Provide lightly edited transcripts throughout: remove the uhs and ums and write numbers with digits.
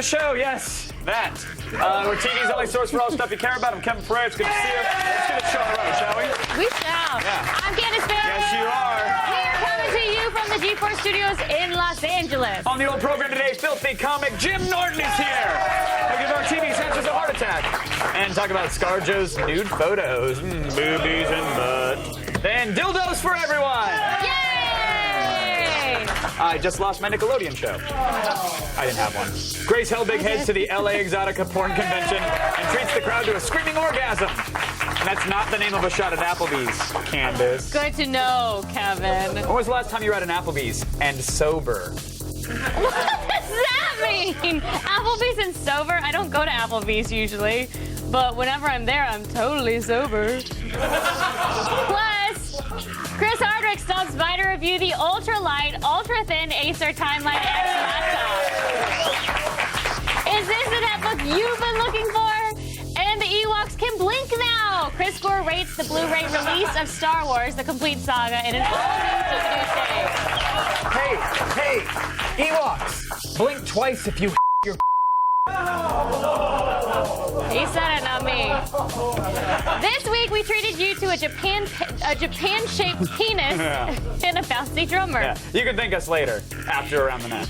show, yes, that. We're TV's only source for all stuff you care about. I'm Kevin Pereira. It's good to see you. Let's get a show on the road, shall we? We shall. Yeah. I'm Candace Fair. Yes, you are. We're coming to you from the G4 Studios in Los Angeles. On the old program today, filthy comic Jim Norton is here. We'll give our TV censors a heart attack. And talk about ScarJo's nude photos. Boobies and butt. Then dildos for everyone. Yay! I just lost my Nickelodeon show. I didn't have one. Grace Helbig heads to the LA Exotica Porn Convention and treats the crowd to a screaming orgasm. And that's not the name of a shot at Applebee's, Candace. Good to know, Kevin. When was the last time you were at an Applebee's and sober? What does that mean? Applebee's and sober? I don't go to Applebee's usually, but whenever I'm there, I'm totally sober. Plus, Chris Hardwick stops by to review the ultra-light, ultra-thin Acer Timeline X laptop. Is this the netbook you've been looking for? And the Ewoks can blink now. Chris Gore rates the Blu-ray release of Star Wars: The Complete Saga in an all-new DVD shade. Hey, Ewoks, blink twice if you your. He said it, not me. This week we treated you to a Japan-shaped penis and a bouncy drummer. Yeah, you can thank us later after Around the Net.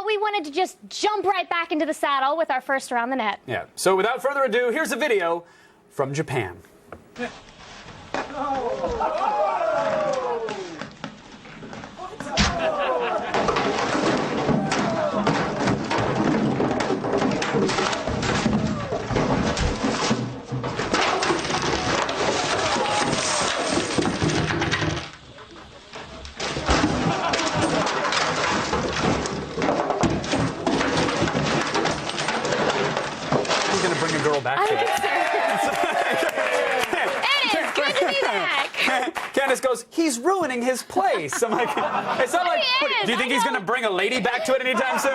We wanted to just jump right back into the saddle with our first Around the Net. Yeah, so without further ado, here's a video from Japan. Bring a girl back to it. It is good to be back. Candace goes, he's ruining his place. I'm like, it's not like, do you think he's going to bring a lady back to it anytime soon?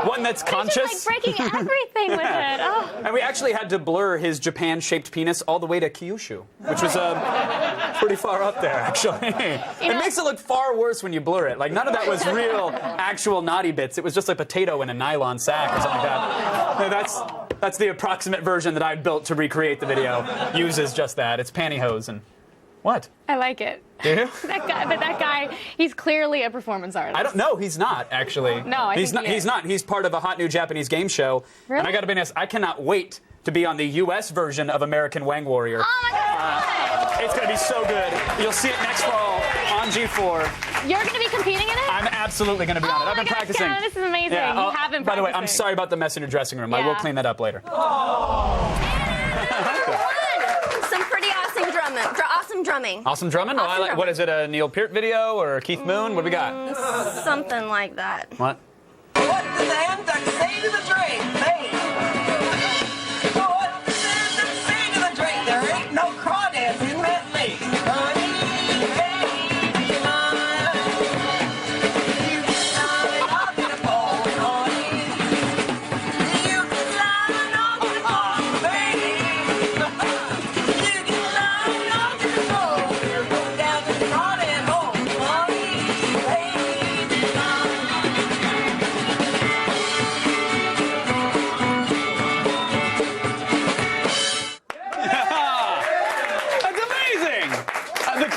One that's conscious? He's just like breaking everything with it. Oh. And we actually had to blur his Japan-shaped penis all the way to Kyushu, which was pretty far up there, actually. It makes it look far worse when you blur it. Like, none of that was real, actual naughty bits. It was just a potato in a nylon sack or something like that. And that's the approximate version that I built to recreate the video. Uses just that. It's pantyhose and... What? I like it. Do you? That guy, he's clearly a performance artist. I don't know. He's not, actually. No, I he's think not. He's not. He's part of a hot new Japanese game show. Really? And I gotta be honest, I cannot wait to be on the U.S. version of American Wang Warrior. Oh my God! It's gonna be so good. You'll see it next fall on G4. You're gonna be competing in it? I'm absolutely gonna be on it. I've been practicing. Kevin, this is amazing. Yeah, You have been practicing. By the way, I'm sorry about the mess in your dressing room. I will clean that up later. Awesome drumming. Awesome drumming? Awesome drumming. What is it, a Neil Peart video or Keith Moon? What do we got? Something like that. What? What does the hand duck say to the drink? Hey! What does the hand duck say to the drink? There ain't no crawdads in that lake. Honey, hey, you can slide off the pole, honey. You can slide off the pole, baby. You can slide off the pole. Go down to the crawdad hole, honey, baby. That's amazing! The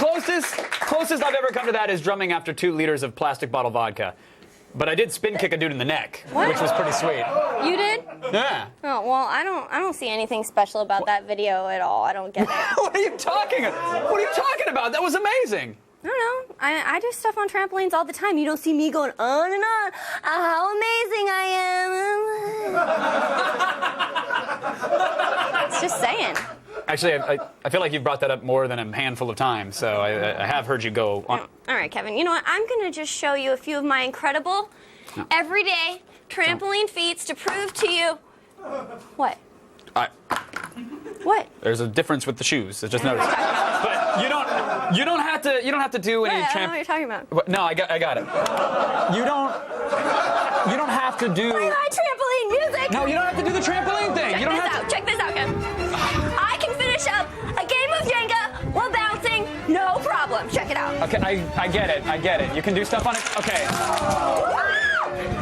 closest I've ever come to that is drumming after 2 liters of plastic bottle vodka. But I did spin kick a dude in the neck, which was pretty sweet. You did? Yeah. Oh, well, I don't see anything special about that video at all. I don't get it. What are you talking about? That was amazing. I don't know. I do stuff on trampolines all the time. You don't see me going on and on. How amazing I am. It's just saying. Actually, I feel like you've brought that up more than a handful of times, so I have heard you go on. All right, Kevin. You know what? I'm going to just show you a few of my incredible, everyday trampoline feats to prove to you. What? What? There's a difference with the shoes. I just noticed. But you don't have to do any I don't know what you're talking about. No, I got it. You You don't have to do. Play my trampoline music. No, you don't have to do the trampoline thing. You don't have to. Check this out, Kim. I can finish up a game of Jenga while bouncing, no problem. Check it out. Okay, I get it. I get it. You can do stuff on it. Okay.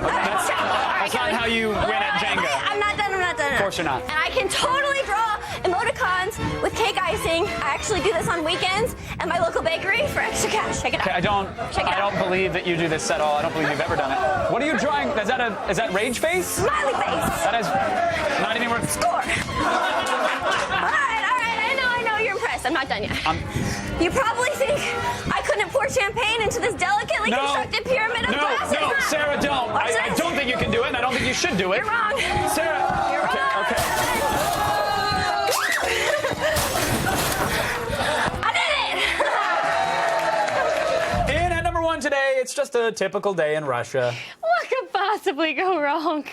That's not how you win at Jenga. I'm not done. Of course you're not. And I can totally draw emoticons with cake icing. I actually do this on weekends at my local bakery for extra cash. Check it out. Okay, I don't believe that you do this at all. I don't believe you've ever done it. What are you drawing? Is that rage face? Smiley face. That is not anywhere. Score. All right. I know. You're impressed. I'm not done yet. You probably think I couldn't pour champagne into this delicately constructed pyramid of glasses. No, Sarah, don't. I don't think you can do it, and I don't think you should do it. You're wrong. Sarah. You're wrong. Okay. I did it. In at number 1 today, it's just a typical day in Russia. What could possibly go wrong?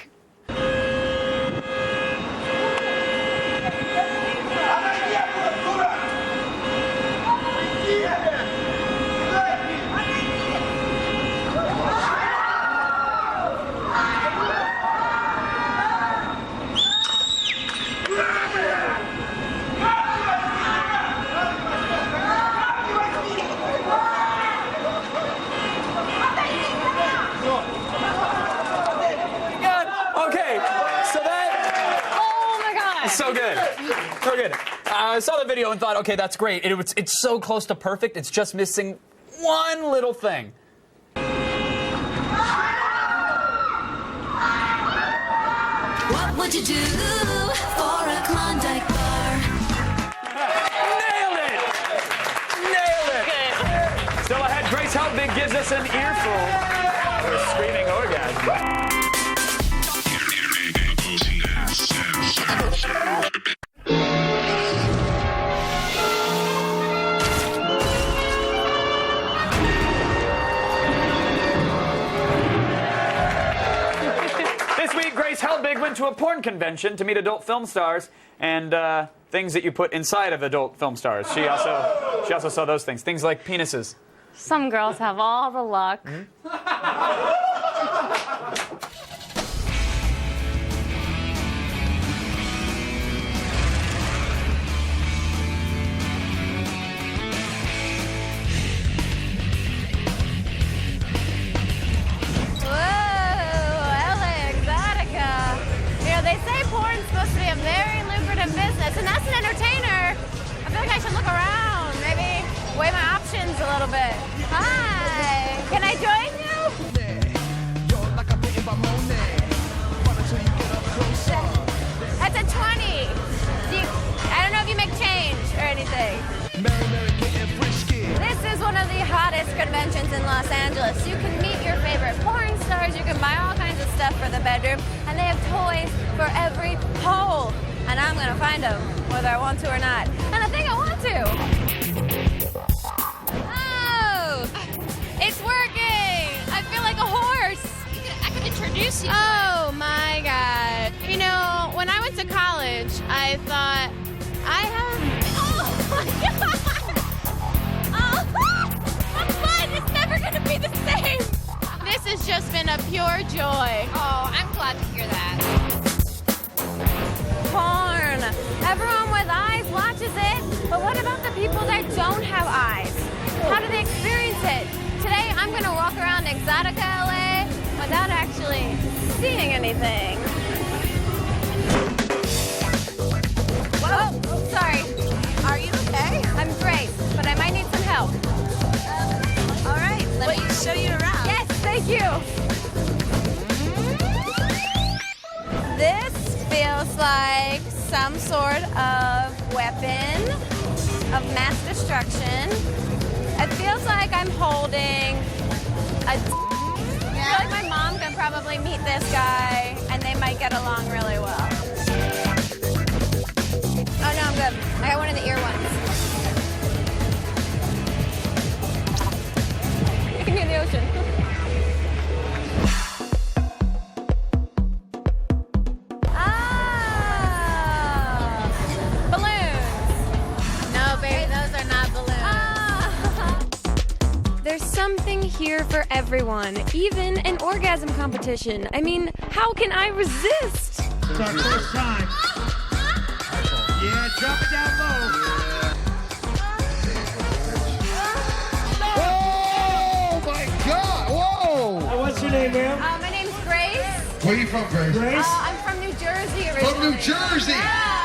So good. So good. I saw the video and thought, okay, that's great. It's so close to perfect. It's just missing one little thing. What would you do for a Klondike bar? Nailed it! Nailed it! Good. Still ahead, Grace Helbig gives us an earful of a screaming orgasm. This week, Grace Helbig went to a porn convention to meet adult film stars and things that you put inside of adult film stars. She also saw those things. Things like penises. Some girls have all the luck. Business, and that's an entertainer. I feel like I should look around, maybe weigh my options a little bit. Hi, can I join you? That's a 20. I don't know if you make change or anything. This is one of the hottest conventions in Los Angeles. You can meet your favorite porn stars, you can buy all kinds of stuff for the bedroom, and they have toys for every hole. And I'm gonna find them, whether I want to or not. And I think I want to. Oh, it's working. I feel like a horse. I could introduce you. Oh my God. You know, when I went to college, I thought I have. Oh my God. Oh, I'm fun. It's never gonna be the same. This has just been a pure joy. Oh, I'm glad to hear that. Porn. Everyone with eyes watches it, but what about the people that don't have eyes? How do they experience it? Today, I'm going to walk around Exotica LA without actually seeing anything. Whoa, sorry. Are you okay? I'm great, but I might need some help. All right, let me show you around. Yes, thank you. This feels like some sort of weapon of mass destruction. It feels like I'm holding a... I feel like my mom can probably meet this guy and they might get along really well. Oh no, I'm good. I got one of the ear ones. You can hear the ocean. There's something something here for everyone, even an orgasm competition. I mean, how can I resist? It's our first time. Yeah, drop it down low. Oh my God! Whoa! What's your name, ma'am? My name's Grace. Where are you from, Grace? Grace? I'm from New Jersey originally. From New Jersey. Yeah.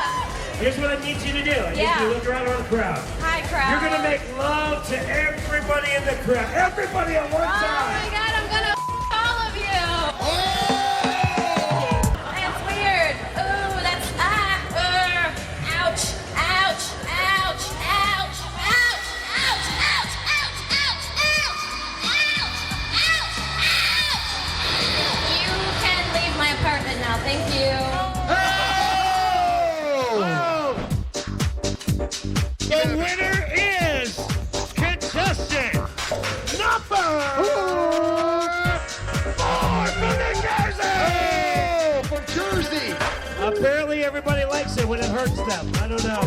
Here's what I need you to do. I need you to look around the crowd. Hi, crowd. You're gonna make love to everybody in the crowd. Everybody at one Oh my time. God, I'm gonna all of you. Oh! That's weird. Ooh, that's ouch, ouch, ouch, ouch, ouch, ouch, ouch, ouch, ouch, ouch, ouch, ouch. You can leave my apartment now. Thank you. The winner is contestant number 4 from New Jersey. Oh, from Jersey. Apparently everybody likes it when it hurts them. I don't know.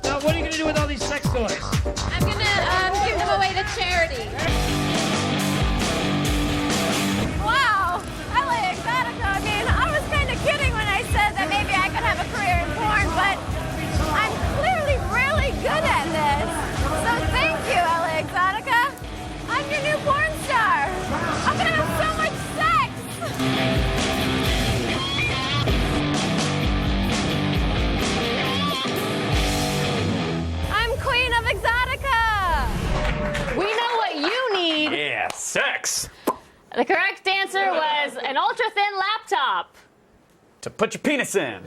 Now, what are you going to do with all these sex toys? I'm gonna give them away to charity. Wow, LA Exotica. I mean, I was kind of kidding when I said that maybe I could have a career in porn, but I'm clearly really good at this. So thank you, LA Exotica. I'm your new porn star. I'm gonna have so much sex. I'm Queen of Exotica. We know what you need. Yeah, sex. The correct answer was an ultra-thin laptop. To put your penis in.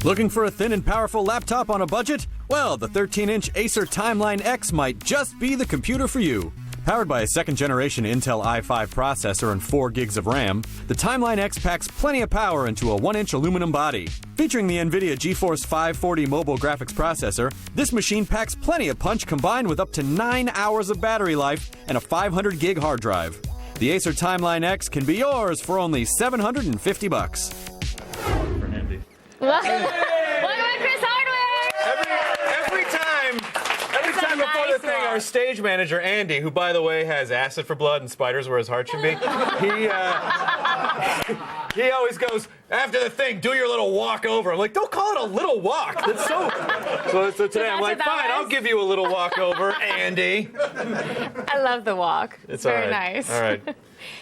Looking for a thin and powerful laptop on a budget? Well, the 13-inch Acer Timeline X might just be the computer for you. Powered by a second-generation Intel i5 processor and 4 gigs of RAM, the Timeline X packs plenty of power into a 1-inch aluminum body. Featuring the NVIDIA GeForce 540 mobile graphics processor, this machine packs plenty of punch combined with up to 9 hours of battery life and a 500 gig hard drive. The Acer Timeline X can be yours for only $750. Welcome to Chris Hardware. Every time a before the nice thing, walk. our stage manager Andy, who by the way has acid for blood and spiders where his heart should be, he always goes after the thing, do your little walk over. I'm like, don't call it a little walk. That's so today I'm like, what that fine, was? I'll give you a little walk over, Andy. I love the walk. It's very all right. nice. All right.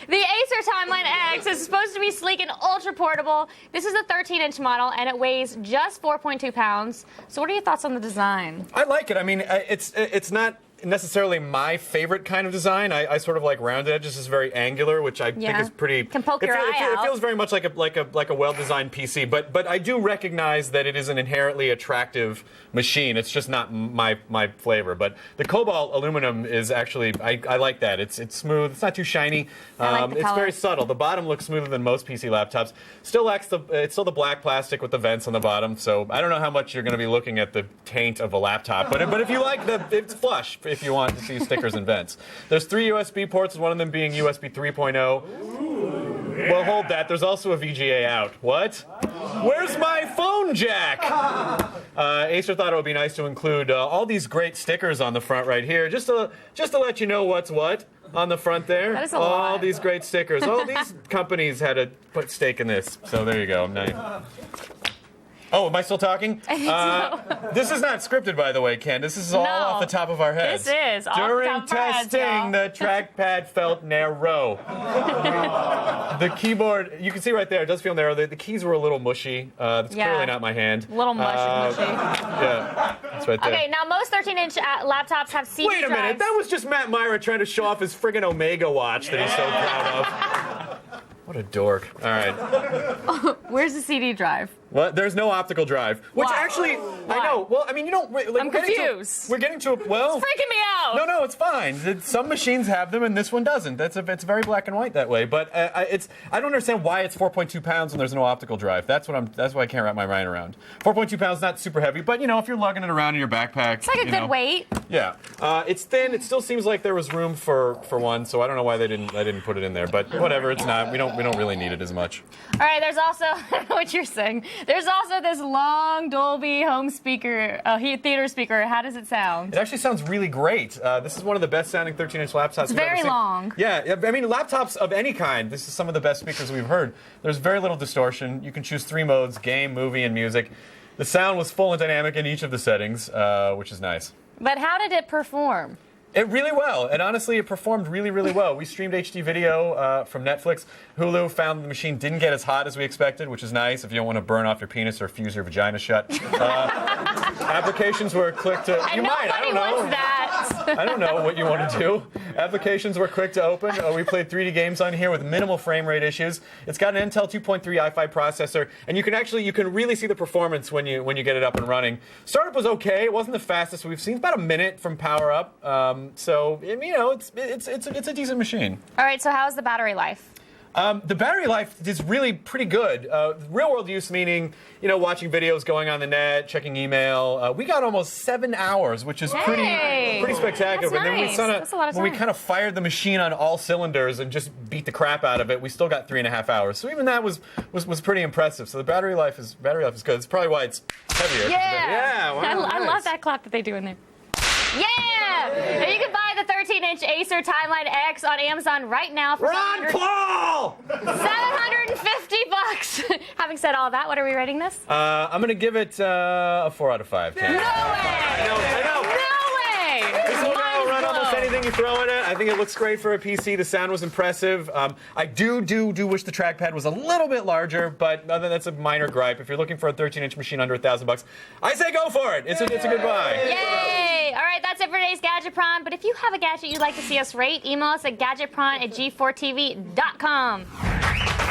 The Acer Timeline X is supposed to be sleek and ultra portable. This is a 13-inch model, and it weighs just 4.2 pounds. So what are your thoughts on the design? I like it. I mean, it's not necessarily my favorite kind of design. I sort of like rounded edges. It's very angular, which I think is pretty. Can poke your eye It out. feels very much like a well-designed PC. But I do recognize that it is an inherently attractive machine. It's just not my flavor. But the cobalt aluminum is actually I like that. It's smooth. It's not too shiny. I like the it's color. very subtle. The bottom looks smoother than most PC laptops. Still lacks it's still the black plastic with the vents on the bottom. So I don't know how much you're going to be looking at the taint of a laptop. But if you like it's flush. If you want to see stickers and vents. There's 3 USB ports, one of them being USB 3.0. Well, hold that. There's also a VGA out. What? Where's my phone jack? Acer thought it would be nice to include all these great stickers on the front right here, just to let you know what's what on the front there. That is a all lot. these great stickers. All these companies had to put stake in this. So there you go. Nice. Oh, am I still talking? I think so. This is not scripted, by the way, Ken. This is all No. off the top of our heads. This is off the During top of our heads, testing, y'all. the trackpad felt narrow. The keyboard, you can see right there, it does feel narrow. The keys were a little mushy. It's Yeah. clearly not my hand. A little mushy. Yeah, that's right there. Okay, now most 13-inch laptops have CD Wait a minute, drives. that was just Matt Myra trying to show off his friggin' Omega watch that he's so proud of. What a dork. All right. Where's the CD drive? What? There's no optical drive. Which Why? actually, Why? I know. Well, I mean, you don't. Like, I'm confused. We're getting to a. Well. It's freaking me out. No, it's fine. Some machines have them, and this one doesn't. It's very black and white that way. But I don't understand why it's 4.2 pounds when there's no optical drive. That's why I can't wrap my mind around. 4.2 pounds, not super heavy, but if you're lugging it around in your backpack, It's like a good weight. Yeah, it's thin. It still seems like there was room for one, so I don't know why they didn't put it in there. But whatever, it's not. We don't don't really need it as much. All right, there's also, I don't know what you're saying. There's also this long Dolby home speaker, theater speaker. How does it sound? It actually sounds really great. This is one of the best sounding 13-inch laptops It's we've ever very seen. long. Yeah, I mean, laptops of any kind, this is some of the best speakers we've heard. There's very little distortion. You can choose 3 modes, game, movie, and music. The sound was full and dynamic in each of the settings, which is nice. But how did it perform? It really well, and honestly, it performed really, really well. We streamed HD video from Netflix. Hulu found the machine didn't get as hot as we expected, which is nice if you don't want to burn off your penis or fuse your vagina shut. Applications were quick to... And nobody I don't know. wants that. I don't know what you want to do. Applications were quick to open. We played 3D games on here with minimal frame rate issues. It's got an Intel 2.3 i5 processor, and you can really see the performance when you get it up and running. Startup was okay. It wasn't the fastest we've seen. It's about a minute from power up. So it's a decent machine. All right, so how's the battery life? The battery life is really pretty good. Real-world use meaning, watching videos, going on the net, checking email. We got almost 7 hours, which is pretty spectacular. That's But then nice. That's a lot of when we time. kind of fired the machine on all cylinders and just beat the crap out of it, we still got 3.5 hours. So even that was pretty impressive. So the battery life is good. It's probably why it's heavier. Yeah. Wow, I nice. love that clap that they do in there. Yeah! And you can buy the 13-inch Acer Timeline X on Amazon right now for Ron Paul! $750. Having said all that, what are we rating this? I'm going to give it a 4 out of 5. No way! I know. No way! This will Mind run almost blown. anything you throw at it. I think it looks great for a PC. The sound was impressive. I do wish the trackpad was a little bit larger, but that's a minor gripe. If you're looking for a 13-inch machine under $1,000, I say go for it. It's a good buy. Yay! All right, that's it for today's Gadgetpron. But if you have a gadget you'd like to see us rate, email us at gadgetpron@g4tv.com.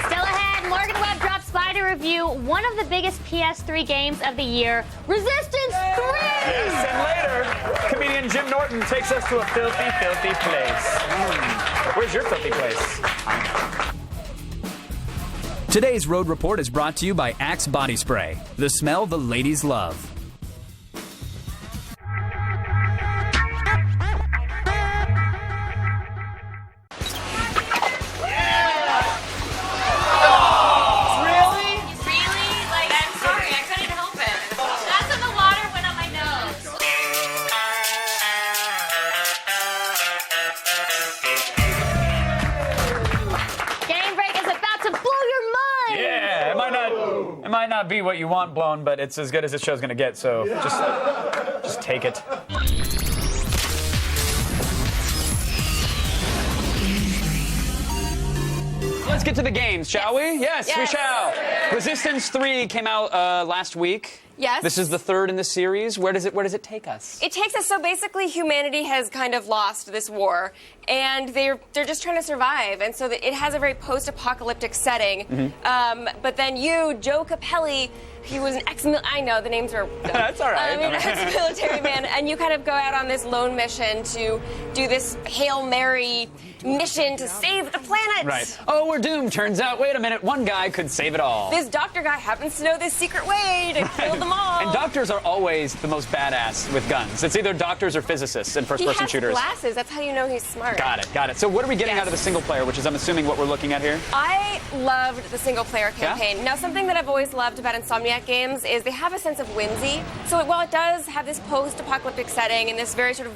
Still ahead, Morgan Webb drops by to review one of the biggest PS3 games of the year, Resistance 3! Yes, and later, comedian Jim Norton takes us to a filthy, filthy place. Where's your filthy place? Today's Road Report is brought to you by Axe Body Spray, the smell the ladies love. It might not be what you want blown, but it's as good as this show's gonna get, so just take it. Let's get to the games, shall we? Yes, we shall. Resistance 3 came out last week. Yes. This is the third in the series. Where does it take us? It takes us, so basically humanity has kind of lost this war, and they're just trying to survive, and so it has a very post-apocalyptic setting. But then you, Joe Capelli, he was an I know, the names are... That's all right. Ex-military man, and you kind of go out on this lone mission to do this Hail Mary mission to save the planet. Right. Oh, we're doomed. Turns out, wait a minute, one guy could save it all. This doctor guy happens to know this secret way to kill them all. And doctors are always the most badass with guns. It's either doctors or physicists in first-person shooters. He has glasses. That's how you know he's smart. Got it. So what are we getting out of the single player, which is, I'm assuming, what we're looking at here? I loved the single-player campaign. Now, something that I've always loved about Insomniac games is they have a sense of whimsy. So while it does have this post-apocalyptic setting and this very sort of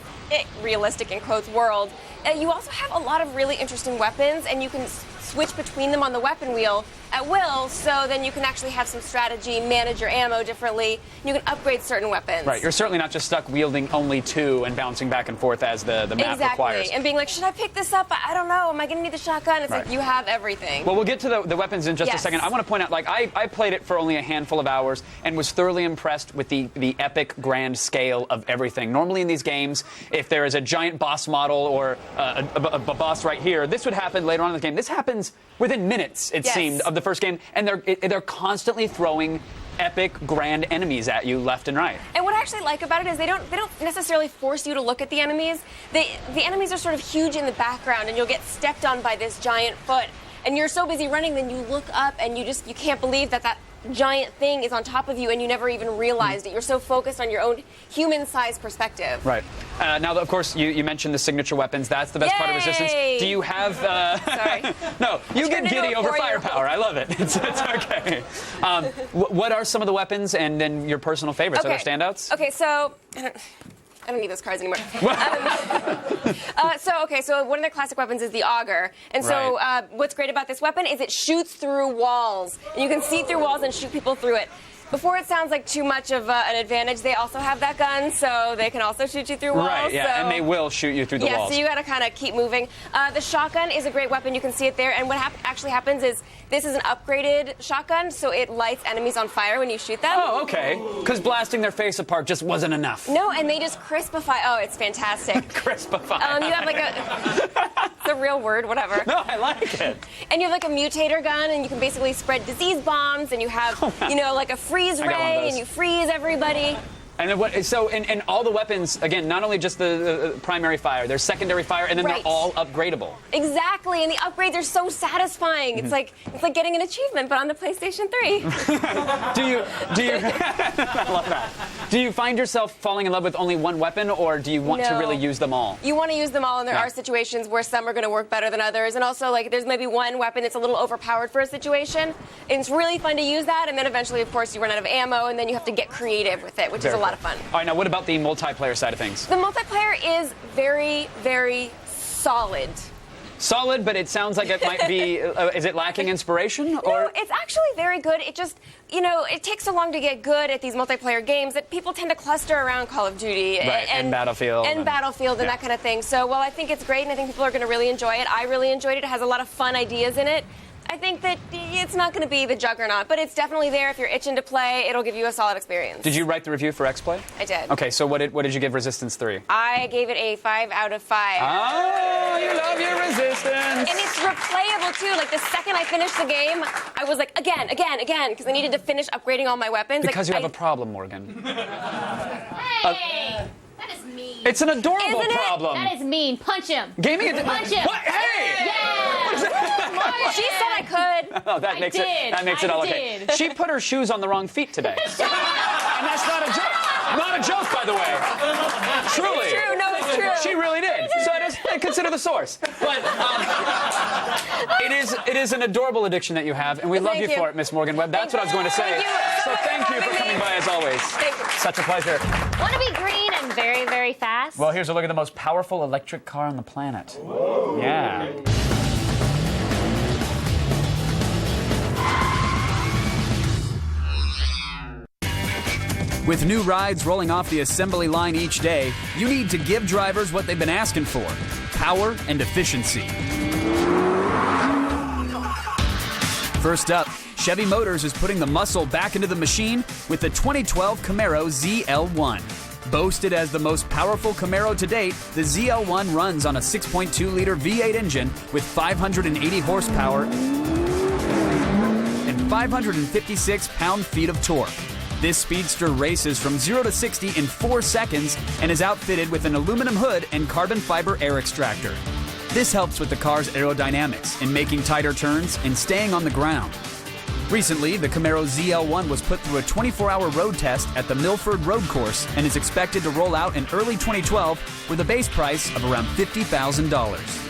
realistic, in quotes, world, you also have a lot of really interesting weapons, and you can switch between them on the weapon wheel at will, so then you can actually have some strategy, manage your ammo differently, and you can upgrade certain weapons. Right, you're certainly not just stuck wielding only two and bouncing back and forth as the map requires. And being like, should I pick this up? I don't know. Am I going to need the shotgun? It's like, you have everything. Well, we'll get to the weapons in just a second. I want to point out, I played it for only a handful of hours and was thoroughly impressed with the epic grand scale of everything. Normally in these games, if there is a giant boss model or a boss right here, this would happen later on in the game. This happens within minutes, it seemed, of the first game, and they're constantly throwing epic grand enemies at you left and right. And what I actually like about it is they don't necessarily force you to look at the enemies. The enemies are sort of huge in the background, and you'll get stepped on by this giant foot. And you're so busy running, then you look up and you can't believe that giant thing is on top of you and you never even realized it. You're so focused on your own human-sized perspective. Right. Now, of course, you mentioned the signature weapons. That's the best part of Resistance. Do you have... Sorry. No, you get giddy over firepower. I love it. It's okay. What are some of the weapons and then your personal favorites? Are there standouts? Okay, so... I don't need those cards anymore. So one of their classic weapons is the auger. And so what's great about this weapon is it shoots through walls. And you can see through walls and shoot people through it. Before it sounds like too much of an advantage, they also have that gun, so they can also shoot you through walls. Right, yeah, and they will shoot you through the walls. Yeah, so you got to kind of keep moving. The shotgun is a great weapon. You can see it there. And what actually happens is this is an upgraded shotgun, so it lights enemies on fire when you shoot them. Oh, okay. Because blasting their face apart just wasn't enough. No, and they just crispify. Oh, it's fantastic. Crispify. You have like it's a real word, whatever. No, I like it. And you have like a mutator gun, and you can basically spread disease bombs, and you have, like a freeze ray, and you freeze everybody. And then and all the weapons, again, not only just the primary fire, there's secondary fire, and then they're all upgradable. Exactly, and the upgrades are so satisfying. It's like getting an achievement, but on the PlayStation 3. Do you? I love that. Do you find yourself falling in love with only one weapon, or do you want to really use them all? You want to use them all, and there are situations where some are going to work better than others, and also like there's maybe one weapon that's a little overpowered for a situation, and it's really fun to use that, and then eventually, of course, you run out of ammo, and then you have to get creative with it, which is a lot of fun. All right, now what about the multiplayer side of things? The multiplayer is very, very solid. Solid, but it sounds like it might be, is it lacking inspiration? Or? No, it's actually very good. It just, it takes so long to get good at these multiplayer games that people tend to cluster around Call of Duty and Battlefield. And Battlefield and that kind of thing. So, I think it's great, and I think people are going to really enjoy it. I really enjoyed it. It has a lot of fun ideas in it. I think that it's not going to be the juggernaut, but it's definitely there. If you're itching to play, it'll give you a solid experience. Did you write the review for X-Play? I did. Okay, so what did you give Resistance 3? I gave it a 5 out of 5. Oh, you love your Resistance. And it's replayable, too. Like, the second I finished the game, I was like, again, because I needed to finish upgrading all my weapons. Because you have a problem, Morgan. Hey! That is mean. It's an adorable Isn't it? problem. That is mean. Punch him. Gaming Punch him. What? Hey! Yeah! She said I could. Oh, that makes it all okay. She put her shoes on the wrong feet today. And that's not a joke. Not a joke, by the way. Truly. It's true. No, it's true. She really did. So I consider the source. But it is an adorable addiction that you have, and we love you for it, Miss Morgan Webb. That's what I was going to say. Thank you for coming by as always. Thank you. Such a pleasure. Want to be green and very, very fast? Well, here's a look at the most powerful electric car on the planet. Yeah. With new rides rolling off the assembly line each day, you need to give drivers what they've been asking for: power and efficiency. First up, Chevy Motors is putting the muscle back into the machine with the 2012 Camaro ZL1. Boasted as the most powerful Camaro to date, the ZL1 runs on a 6.2-liter V8 engine with 580 horsepower and 556 pound-feet of torque. This speedster races from 0 to 60 in 4 seconds and is outfitted with an aluminum hood and carbon fiber air extractor. This helps with the car's aerodynamics in making tighter turns and staying on the ground. Recently, the Camaro ZL1 was put through a 24-hour road test at the Milford Road Course and is expected to roll out in early 2012 with a base price of around $50,000.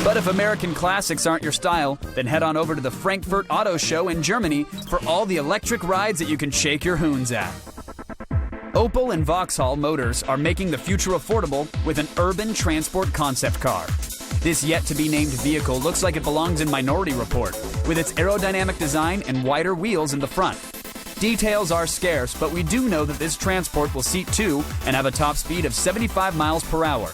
But if American classics aren't your style, then head on over to the Frankfurt Auto Show in Germany for all the electric rides that you can shake your hoons at. Opel and Vauxhall Motors are making the future affordable with an urban transport concept car. This yet-to-be-named vehicle looks like it belongs in Minority Report, with its aerodynamic design and wider wheels in the front. Details are scarce, but we do know that this transport will seat 2 and have a top speed of 75 miles per hour.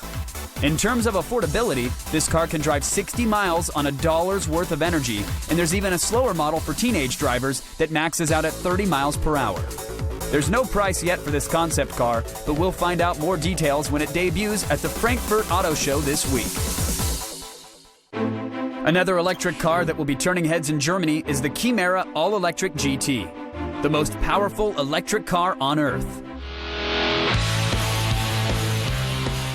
In terms of affordability, this car can drive 60 miles on $1 worth of energy, and there's even a slower model for teenage drivers that maxes out at 30 miles per hour. There's no price yet for this concept car, but we'll find out more details when it debuts at the Frankfurt Auto Show this week. Another electric car that will be turning heads in Germany is the Chimera All-Electric GT, the most powerful electric car on Earth.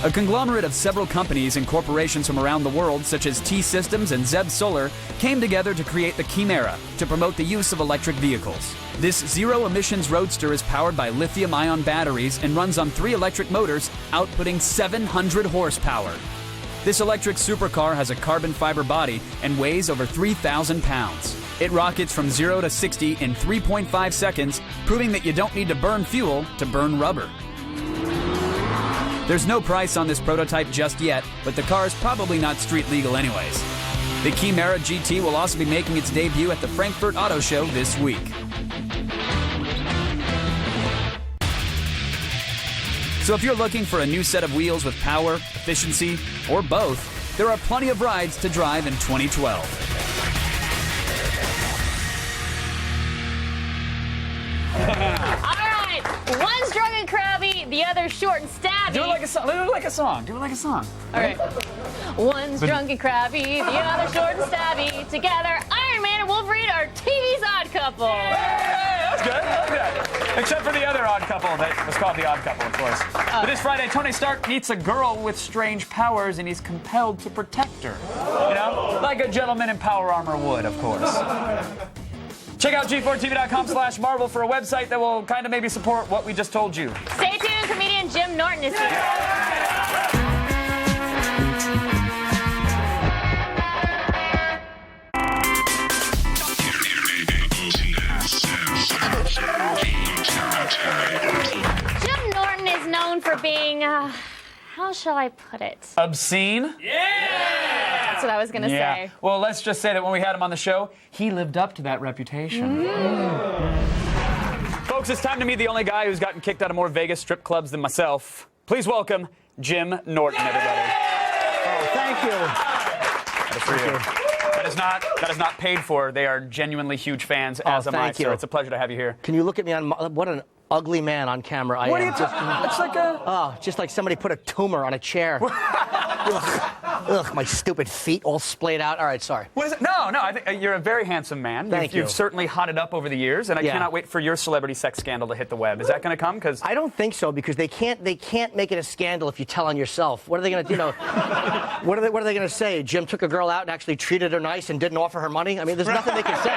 A conglomerate of several companies and corporations from around the world, such as T-Systems and Zeb Solar, came together to create the Chimera to promote the use of electric vehicles. This zero-emissions roadster is powered by lithium-ion batteries and runs on 3 electric motors, outputting 700 horsepower. This electric supercar has a carbon fiber body and weighs over 3,000 pounds. It rockets from 0 to 60 in 3.5 seconds, proving that you don't need to burn fuel to burn rubber. There's no price on this prototype just yet, but the car is probably not street legal anyways. The Chimera GT will also be making its debut at the Frankfurt Auto Show this week. So if you're looking for a new set of wheels with power, efficiency, or both, there are plenty of rides to drive in 2012. One's drunk and crabby, the other's short and stabby. Do it like a song. Do it like a song. Do it like a song. All right. One's drunk and crabby, the other's short and stabby. Together, Iron Man and Wolverine are TV's odd couple. That's good. I like that. Except for the other odd couple that was called the Odd Couple, of course. But this Friday, Tony Stark meets a girl with strange powers, and he's compelled to protect her. You know, like a gentleman in power armor would, of course. Check out G4TV.com/Marvel for a website that will kind of maybe support what we just told you. Stay tuned, comedian Jim Norton is here. Jim Norton is known for being, how shall I put it? Obscene? Yeah! That's what I was going to say. Well, let's just say that when we had him on the show, he lived up to that reputation. Folks, it's time to meet the only guy who's gotten kicked out of more Vegas strip clubs than myself. Please welcome Jim Norton, everybody. Oh, thank you. That is for you. That is not paid for. They are genuinely huge fans, as am I, sir. It's a pleasure to have you here. Can you look at me on what an ugly man on camera I am. What are you talking? It's like a... Oh, just like somebody put a tumor on a chair. Ugh, my stupid feet all splayed out. All right, sorry. What is it? No, I think you're a very handsome man. Thank you. You've certainly hotted up over the years, and I cannot wait for your celebrity sex scandal to hit the web. Is that going to come? Because I don't think so, because they can't make it a scandal if you tell on yourself. What are they going to do? What are they going to say? Jim took a girl out and actually treated her nice and didn't offer her money? I mean, there's nothing they can say.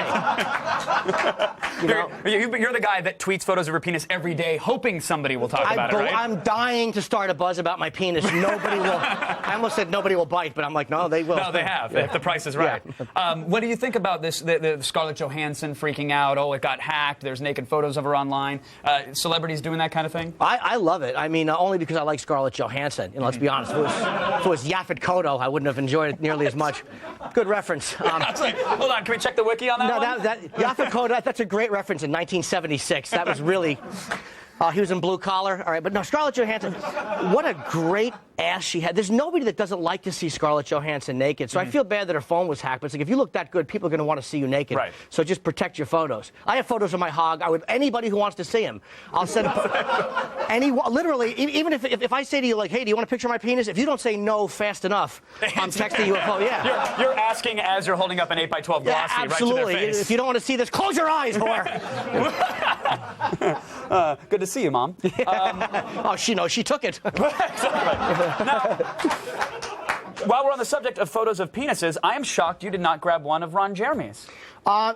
You're the guy that tweets photos of her penis every day, hoping somebody will talk about it, right? I'm dying to start a buzz about my penis. Nobody will. I almost said nobody will bite, but I'm like, no, they will. No, they have, if the price is right. Yeah. What do you think about this, the Scarlett Johansson freaking out? Oh, it got hacked. There's naked photos of her online. Celebrities doing that kind of thing? I love it. I mean, only because I like Scarlett Johansson. Let's be honest. If it was Yaphet Kotto, I wouldn't have enjoyed it nearly as much. Good reference. Hold on, can we check the wiki on that one? No, Yaphet Kotto, that's a great reference in 1976. That was really... he was in Blue Collar. All right, but no, Scarlett Johansson, what a great ass she had. There's nobody that doesn't like to see Scarlett Johansson naked. So I feel bad that her phone was hacked. But it's like, if you look that good, people are going to want to see you naked. Right. So just protect your photos. I have photos of my hog. Anybody who wants to see him, I'll send literally, even if I say to you, like, hey, do you want a picture of my penis? If you don't say no fast enough, I'm texting you a photo. Yeah. You're asking as you're holding up an 8x12 glossy absolutely. Right to their face. If you don't want to see this, close your eyes, whore. Good to see you, Mom. She took it. Now, while we're on the subject of photos of penises, I am shocked you did not grab one of Ron Jeremy's.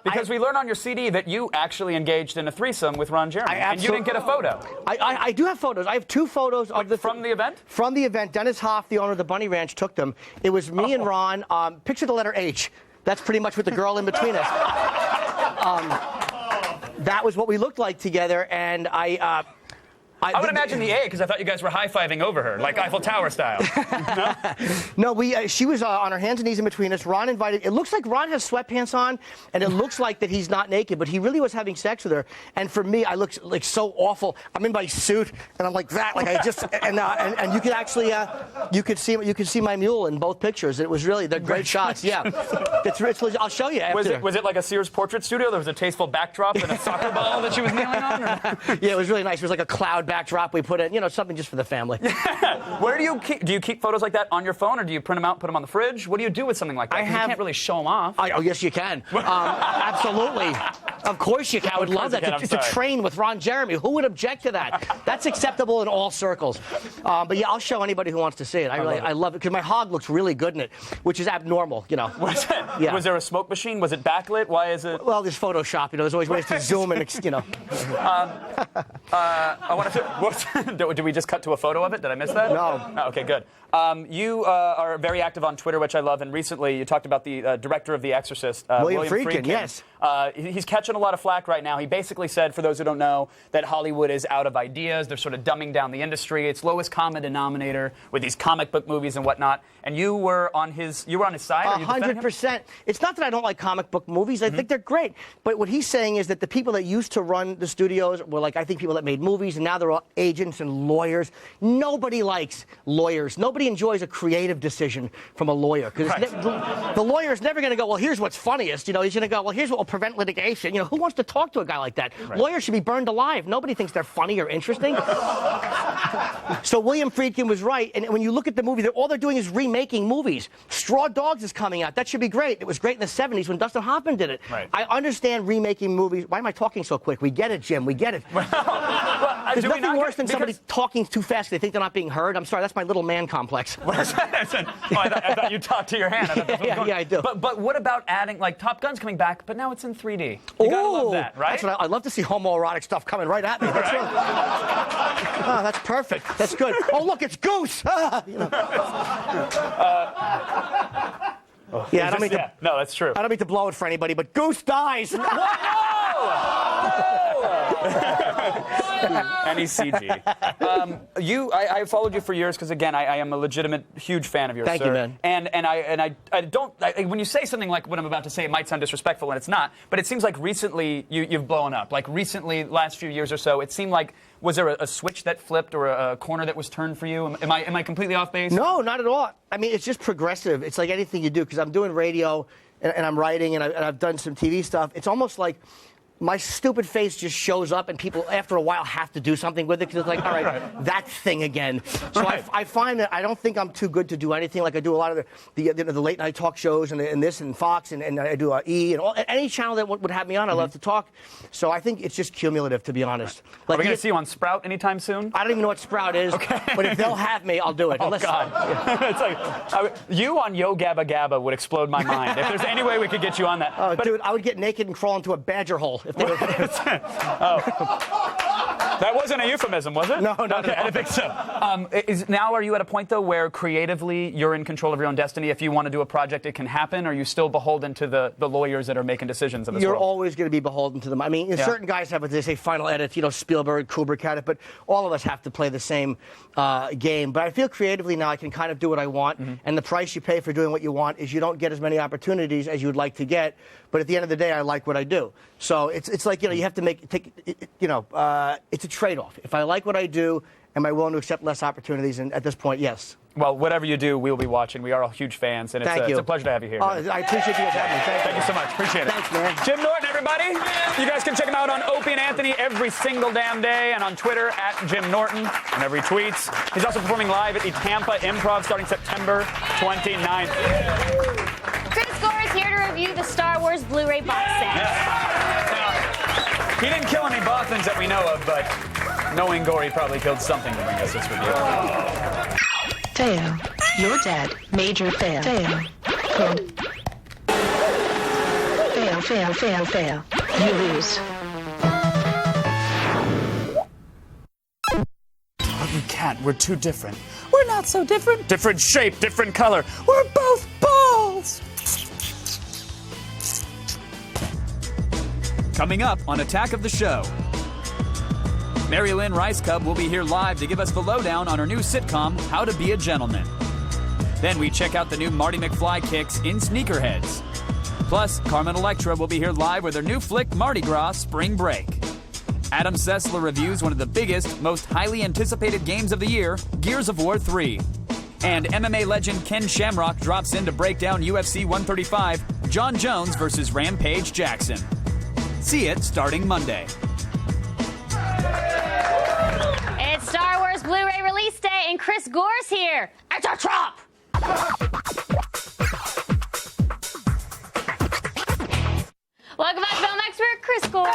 Because we learned on your CD that you actually engaged in a threesome with Ron Jeremy, and you didn't get a photo. I do have photos. I have two photos of from the event? From the event. Dennis Hoff, the owner of the Bunny Ranch, took them. It was me and Ron. Picture the letter H. That's pretty much with the girl in between us. That was what we looked like together, and I would imagine the A, because I thought you guys were high-fiving over her, like Eiffel Tower style. No, she was on her hands and knees in between us. Ron invited. It looks like Ron has sweatpants on, and it looks like that he's not naked, but he really was having sex with her. And for me, I look like so awful. I'm in my suit, and I'm like that. Like I just and you could actually you could see my mule in both pictures. It was really they're great shots. Yeah, it's I'll show you after. Was it like a Sears portrait studio? There was a tasteful backdrop and a soccer ball that she was kneeling on? Yeah, it was really nice. It was like a cloud backdrop we put in, something just for the family. Where do you keep photos like that on your phone, or do you print them out, put them on the fridge? What do you do with something like that? You can't really show them off. Oh, yes, you can. Absolutely. Of course you can. I would love that. It's a train with Ron Jeremy. Who would object to that? That's acceptable in all circles. But yeah, I'll show anybody who wants to see it. I love it because my hog looks really good in it, which is abnormal, you know. Was it? Yeah. Was there a smoke machine? Was it backlit? Why is it? Well, there's Photoshop. You know, there's always ways to zoom and, you know. I want to. Did we just cut to a photo of it? Did I miss that? No. Oh, okay, good. You are very active on Twitter, which I love, and recently you talked about the director of The Exorcist, William Friedkin. Yes. He's catching a lot of flack right now. He basically said, for those who don't know, that Hollywood is out of ideas. They're sort of dumbing down the industry. It's lowest common denominator with these comic book movies and whatnot. And you were on his side. 100%. It's not that I don't like comic book movies. I think they're great. But what he's saying is that the people that used to run the studios were like, I think, people that made movies, and now they're all agents and lawyers. Nobody likes lawyers. Nobody enjoys a creative decision from a lawyer. Because the lawyer's never going to go, well, here's what's funniest. You know, he's going to go, well, here's what will prevent litigation. You know, who wants to talk to a guy like that? Right. Lawyers should be burned alive. Nobody thinks they're funny or interesting. So William Friedkin was right. And when you look at the movie, all they're doing is remaking movies. Straw Dogs is coming out. That should be great. It was great in the 70s when Dustin Hoffman did it. Right. I understand remaking movies. Why am I talking so quick? We get it, Jim. We get it. There's nothing worse than somebody talking too fast. They think they're not being heard. I'm sorry. That's my little man complex. I thought you talked to your hand. Yeah, I do. But what about adding, like, Top Gun's coming back, but now it's in 3D. You gotta love that, right? That's what I'd love to see homoerotic stuff coming right at me. That's oh, that's perfect. That's good. Oh, look, it's Goose. You know. Yeah, I don't mean to. No, that's true. I don't mean to blow it for anybody, but Goose dies. Any CG. I followed you for years because, again, I am a legitimate huge fan of yours. Thank you, man. And I don't. When you say something like what I'm about to say, it might sound disrespectful, and it's not. But it seems like recently you've blown up. Like recently, last few years or so, it seemed like. Was there a switch that flipped or a corner that was turned for you? Am I completely off base? No, not at all. I mean, it's just progressive. It's like anything you do, because I'm doing radio and I'm writing and I've done some TV stuff. It's almost like my stupid face just shows up, and people, after a while, have to do something with it, because it's like, all right, that thing again. So I find that I don't think I'm too good to do anything. Like, I do a lot of the late night talk shows and this and Fox, and I do E, and any channel that would have me on, I love to talk. So I think it's just cumulative, to be honest. Like, are we going to see you on Sprout anytime soon? I don't even know what Sprout is, but if they'll have me, I'll do it. Oh, God. Yeah. It's like, you on Yo Gabba Gabba would explode my mind. If there's any way we could get you on that. Oh, dude, I would get naked and crawl into a badger hole. If they were That wasn't a euphemism, was it? No, not okay, at all. I didn't think so. Now, are you at a point, though, where creatively you're in control of your own destiny? If you want to do a project, it can happen? Or are you still beholden to the lawyers that are making decisions in this You're world? always going to be beholden to them. I mean, certain guys have what they say, final edit, Spielberg, Kubrick had it, but all of us have to play the same game. But I feel creatively now I can kind of do what I want, and the price you pay for doing what you want is you don't get as many opportunities as you would like to get, but at the end of the day, I like what I do. So it's like, you have to it's a trade-off. If I like what I do, am I willing to accept less opportunities? And at this point, yes. Well, whatever you do, we'll be watching. We are all huge fans, and it's a pleasure to have you here. I appreciate you guys having me. Thank you so much. Appreciate it. Thanks, man. Jim Norton, everybody. You guys can check him out on Opie and Anthony every single damn day, and on Twitter at Jim Norton, and every tweets. He's also performing live at the Tampa Improv starting September 29th. Chris Gore is here to review the Star Wars Blu-ray box set. He didn't kill any Bothans that we know of, but knowing Gore, he probably killed something to bring us this review. Fail. You're dead. Major fail. Fail. Good. Fail, fail, fail, fail. You lose. But we can't. We're too different. We're not so different. Different shape, different color. We're both balls. Coming up on Attack of the Show, Mary Lynn Rice Cub will be here live to give us the lowdown on her new sitcom, How to Be a Gentleman. Then we check out the new Marty McFly kicks in Sneakerheads. Plus, Carmen Electra will be here live with her new flick, Mardi Gras Spring Break. Adam Sessler reviews one of the biggest, most highly anticipated games of the year, Gears of War 3. And MMA legend Ken Shamrock drops in to break down UFC 135, John Jones versus Rampage Jackson. See it starting Monday. It's Star Wars Blu-ray release day, and Chris Gore's here. It's a trap! Welcome back to Film Expert Chris Chris Gore.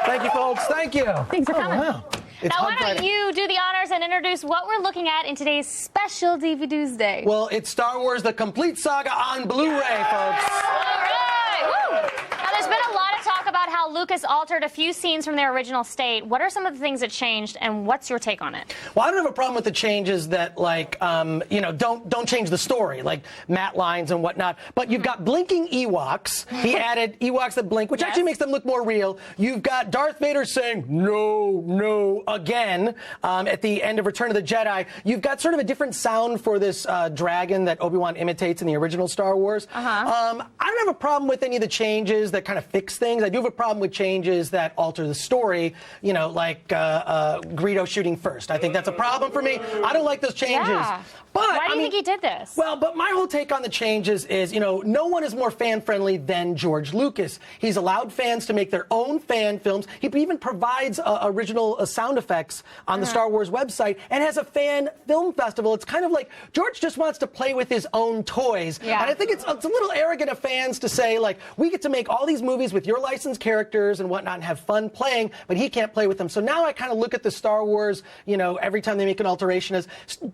Thank you, folks. Thank you. Thanks for coming. Wow. It's Now, why Hug don't Friday. you do the honors and introduce what we're looking at in today's special DVDs Day? Well, it's Star Wars: The Complete Saga on Blu-ray, folks. All right. Woo. Now, there's been a lot of talk about how Lucas altered a few scenes from their original state. What are some of the things that changed, and what's your take on it? Well, I don't have a problem with the changes that, like, don't change the story, like matte lines and whatnot. But you've got blinking Ewoks. He added Ewoks that blink, which actually makes them look more real. You've got Darth Vader saying "No, no" again at the end of Return of the Jedi. You've got sort of a different sound for this dragon that Obi-Wan imitates in the original Star Wars. I don't have a problem with any of the changes that kind of fix things. I do have a problem with changes that alter the story, like Greedo shooting first. I think that's a problem for me. I don't like those changes. Yeah. But, why do you think he did this? Well, but my whole take on the changes is, no one is more fan-friendly than George Lucas. He's allowed fans to make their own fan films. He even provides original sound effects on the Star Wars website and has a fan film festival. It's kind of like George just wants to play with his own toys. Yeah. And I think it's a little arrogant of fans to say, like, we get to make all these movies with your licensed characters and whatnot and have fun playing, but he can't play with them. So now I kind of look at the Star Wars, every time they make an alteration as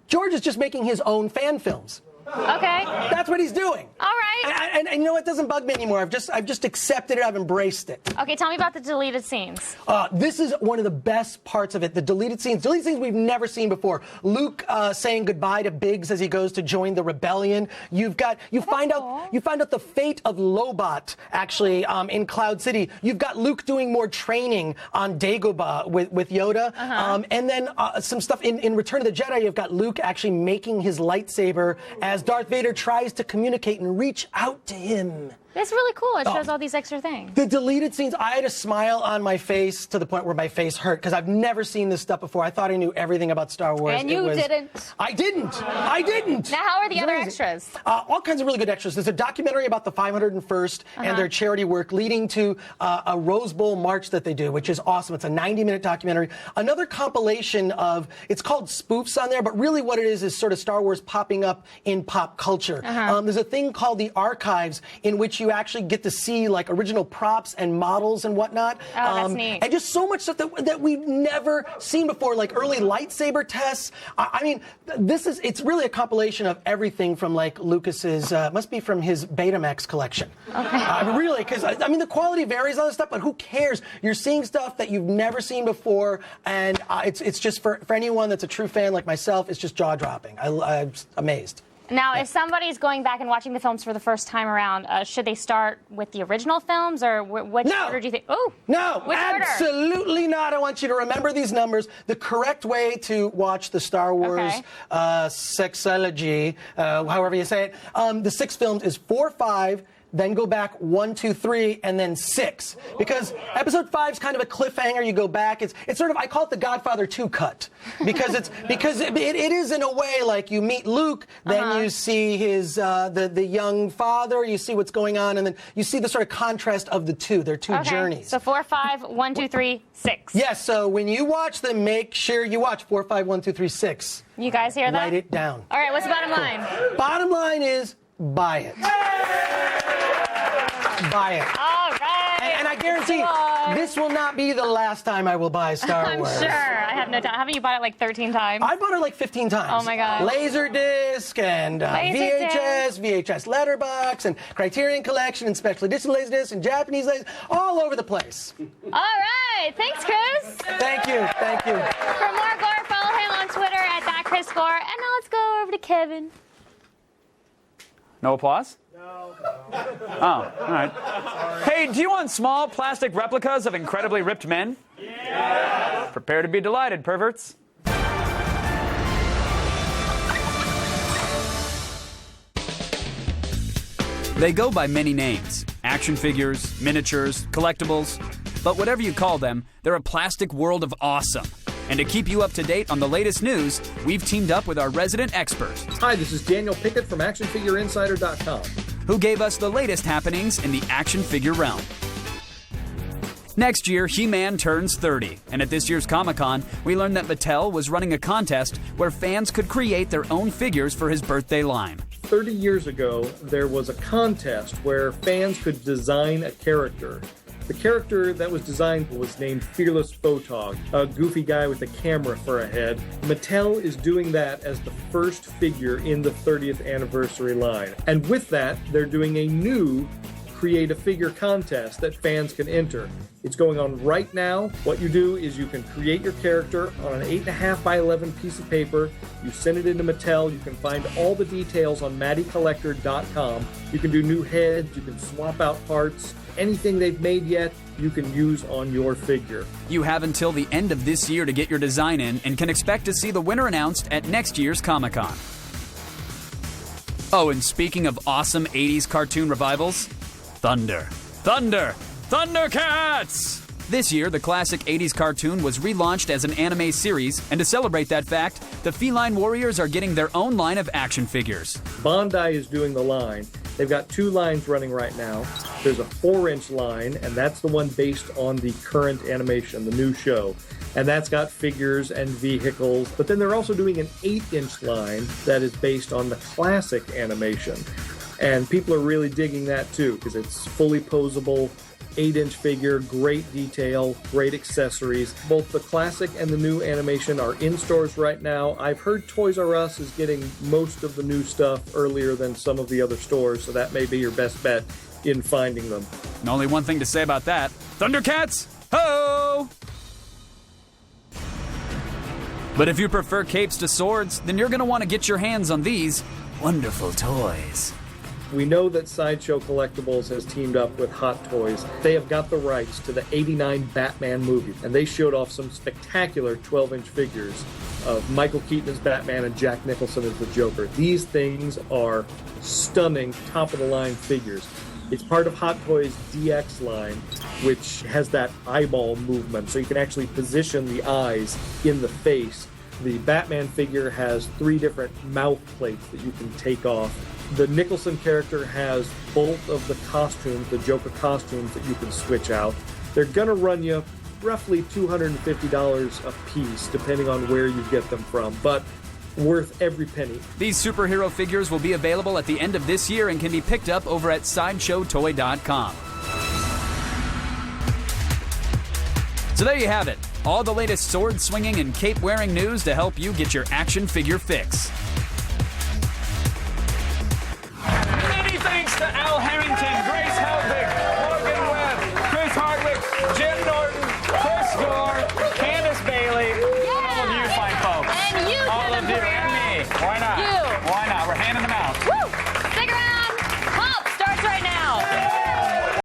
George is just making his own fan films. Okay. That's what he's doing. All right. And you know what? It doesn't bug me anymore. I've just accepted it. I've embraced it. Okay, tell me about the deleted scenes. This is one of the best parts of it. The deleted scenes we've never seen before. Luke saying goodbye to Biggs as he goes to join the rebellion. You find out the fate of Lobot actually in Cloud City. You've got Luke doing more training on Dagobah with Yoda. And then some stuff in Return of the Jedi. You've got Luke actually making his lightsaber as Darth Vader tries to communicate and reach out to him. It's really cool. It shows all these extra things. The deleted scenes, I had a smile on my face to the point where my face hurt because I've never seen this stuff before. I thought I knew everything about Star Wars. And you didn't. I didn't. Now, how are the It's other amazing. extras? All kinds of really good extras. There's a documentary about the 501st and their charity work leading to a Rose Bowl march that they do, which is awesome. It's a 90-minute documentary. Another compilation of, it's called spoofs on there, but really what it is sort of Star Wars popping up in pop culture. There's a thing called the archives in which you actually get to see like original props and models and whatnot. Oh, that's neat. And just so much stuff that we've never seen before, like early lightsaber tests. I mean, it's really a compilation of everything from like Lucas's, must be from his Betamax collection. Okay. Really, because I mean, the quality varies on this stuff, but who cares? You're seeing stuff that you've never seen before, and it's just for anyone that's a true fan like myself, it's just jaw-dropping. I'm just amazed. Now, if somebody's going back and watching the films for the first time around, should they start with the original films, or which order do you think? Oh, no, which absolutely not. I want you to remember these numbers. The correct way to watch the Star Wars sexology, however you say it, the 6 films is 4, 5. Then go back 1, 2, 3, and then 6. Because episode 5 is kind of a cliffhanger. You go back. It's sort of, I call it the Godfather 2 cut. Because it is in a way like you meet Luke, then you see his the young father, you see what's going on, and then you see the sort of contrast of the two. They're two journeys. So 4, 5, 1, 2, 3, 6. Yes, so when you watch them, make sure you watch 4, 5, 1, 2, 3, 6. You guys hear that? Write it down. All right, what's the bottom line? Bottom line is buy it. Buy it. All right. And I guarantee this will not be the last time I will buy Star Wars. I'm sure. I have no doubt. Haven't you bought it like 13 times? I bought it like 15 times. Oh, my God. Laserdisc and VHS Letterbox and Criterion Collection and Special Edition Laserdisc and Japanese Laserdisc, all over the place. All right. Thanks, Chris. Thank you. Thank you. For more Gore, follow him on Twitter at @ChrisGore. And now let's go over to Kevin. No applause? No. Oh, all right. Hey, do you want small plastic replicas of incredibly ripped men? Yeah. Prepare to be delighted, perverts. They go by many names: action figures, miniatures, collectibles. But whatever you call them, they're a plastic world of awesome. And to keep you up to date on the latest news, we've teamed up with our resident expert. Hi, this is Daniel Pickett from ActionFigureInsider.com. Who gave us the latest happenings in the action figure realm. Next year, He-Man turns 30, and at this year's Comic-Con, we learned that Mattel was running a contest where fans could create their own figures for his birthday line. 30 years ago, there was a contest where fans could design a character. The character that was designed was named Fearless Photog, a goofy guy with a camera for a head. Mattel is doing that as the first figure in the 30th anniversary line. And with that, they're doing a new Create a Figure contest that fans can enter. It's going on right now. What you do is you can create your character on an 8.5 by 11 piece of paper. You send it into Mattel. You can find all the details on MattyCollector.com. You can do new heads. You can swap out parts. Anything they've made yet, you can use on your figure. You have until the end of this year to get your design in and can expect to see the winner announced at next year's Comic-Con. Oh, and speaking of awesome 80s cartoon revivals, Thundercats! This year, the classic 80s cartoon was relaunched as an anime series, and to celebrate that fact, the Feline Warriors are getting their own line of action figures. Bandai is doing the line. They've got 2 lines running right now. There's a 4-inch line, and that's the one based on the current animation, the new show. And that's got figures and vehicles. But then they're also doing an 8-inch line that is based on the classic animation. And people are really digging that too, because it's fully posable, 8-inch figure, great detail, great accessories. Both the classic and the new animation are in stores right now. I've heard Toys R Us is getting most of the new stuff earlier than some of the other stores, so that may be your best bet in finding them. And only one thing to say about that: Thundercats, ho! But if you prefer capes to swords, then you're going to want to get your hands on these wonderful toys. We know that Sideshow Collectibles has teamed up with Hot Toys. They have got the rights to the '89 Batman movie, and they showed off some spectacular 12-inch figures of Michael Keaton as Batman and Jack Nicholson as the Joker. These things are stunning, top-of-the-line figures. It's part of Hot Toys' DX line, which has that eyeball movement, so you can actually position the eyes in the face. The Batman figure has 3 different mouth plates that you can take off. The Nicholson character has both of the costumes, the Joker costumes, that you can switch out. They're going to run you roughly $250 a piece, depending on where you get them from, but worth every penny. These superhero figures will be available at the end of this year and can be picked up over at SideshowToy.com. So there you have it. All the latest sword-swinging and cape-wearing news to help you get your action figure fix. Many thanks to Al